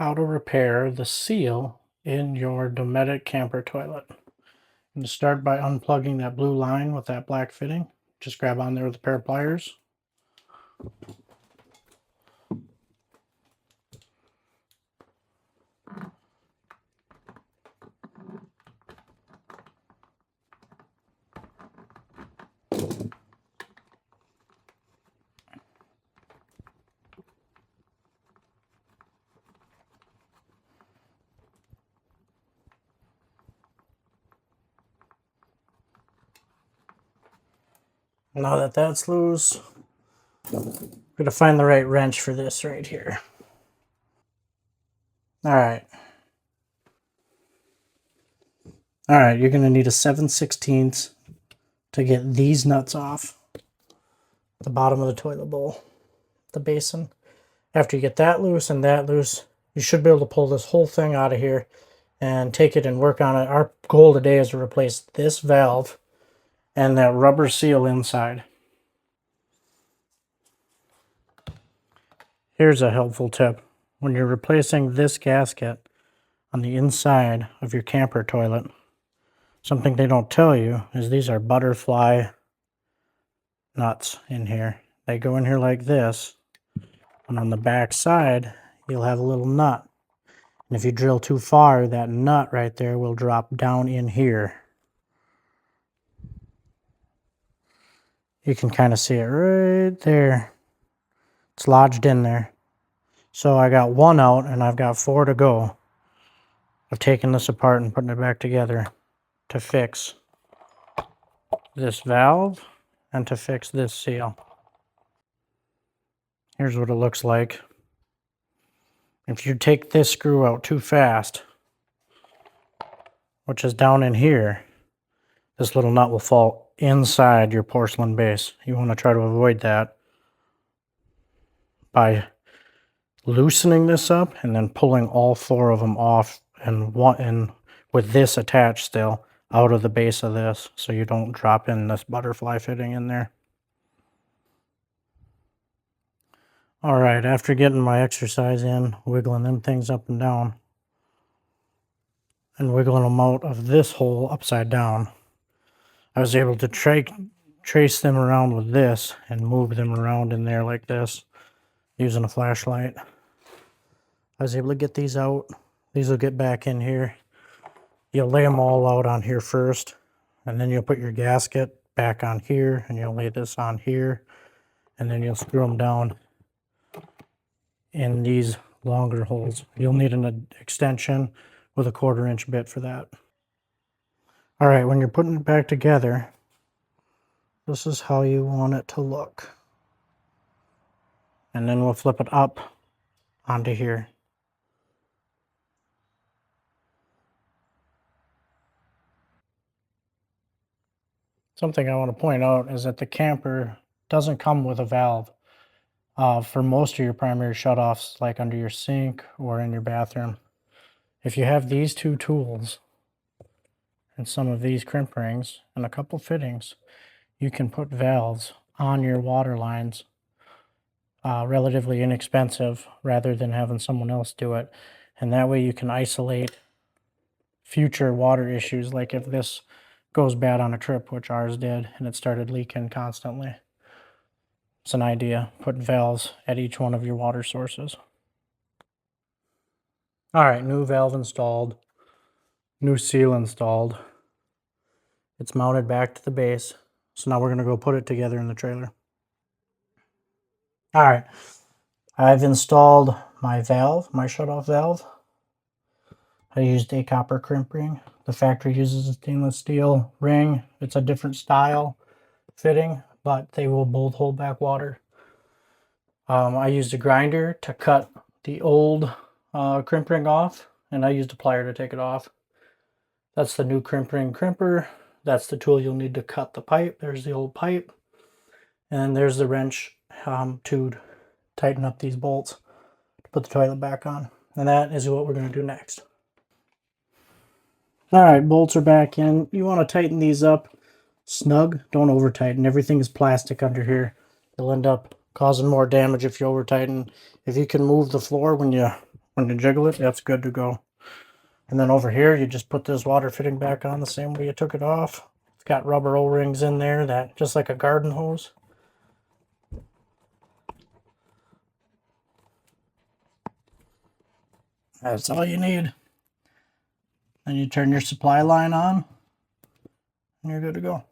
how to repair the seal in your Dometic camper toilet. And start by unplugging that blue line with that black fitting. Just grab on there with a pair of pliers. Now that that's loose, I'm going to find the right wrench for this right here. Alright, you're going to need a 7/16 to get these nuts off the bottom of the toilet bowl, the basin. After you get that loose and that loose, you should be able to pull this whole thing out of here and take it and work on it. Our goal today is to replace this valve and that rubber seal inside. Here's a helpful tip. When you're replacing this gasket on the inside of your camper toilet, something they don't tell you is these are butterfly nuts in here. They go in here like this, and on the back side, you'll have a little nut. And if you drill too far, that nut right there will drop down in here. You can kind of see it right there. It's lodged in there. So I got one out and I've got 4 to go. I've taken this apart and putting it back together to fix this valve and to fix this seal. Here's what it looks like. If you take this screw out too fast, which is down in here, this little nut will fall inside your porcelain base. You want to try to avoid that by loosening this up and then pulling all 4 of them off and with this attached still out of the base of this, so you don't drop in this butterfly fitting in there. All right, after getting my exercise in, wiggling them things up and down, and wiggling them out of this hole upside down, I was able to trace them around with this and move them around in there like this using a flashlight. I was able to get these out. These will get back in here. You'll lay them all out on here first, and then you'll put your gasket back on here, and you'll lay this on here, and then you'll screw them down in these longer holes. You'll need an extension with a 1/4-inch bit for that. All right, when you're putting it back together, this is how you want it to look. And then we'll flip it up onto here. Something I want to point out is that the camper doesn't come with a valve. For most of your primary shutoffs, like under your sink or in your bathroom, if you have these 2 tools and some of these crimp rings and a couple fittings, you can put valves on your water lines, relatively inexpensive, rather than having someone else do it. And that way you can isolate future water issues, like if this goes bad on a trip, which ours did, and it started leaking constantly. It's an idea. Put valves at each one of your water sources. All right, new valve installed, new seal installed. It's mounted back to the base. So now we're going to go put it together in the trailer. All right, I've installed my valve, my shutoff valve. I used a copper crimp ring. The factory uses a stainless steel ring. It's a different style fitting, but they will both hold back water. I used a grinder to cut the old crimp ring off, and I used a plier to take it off. That's the new crimp ring crimper. That's the tool you'll need to cut the pipe. There's the old pipe. And there's the wrench to tighten up these bolts to put the toilet back on. And that is what we're going to do next. All right, bolts are back in. You want to tighten these up snug. Don't over tighten. Everything is plastic under here. You'll end up causing more damage if you over tighten. If you can move the floor when you When you jiggle it, that's good to go. And then over here, you just put this water fitting back on the same way you took it off. It's got rubber O-rings in there, that just like a garden hose. That's all you need. Then you turn your supply line on, and you're good to go.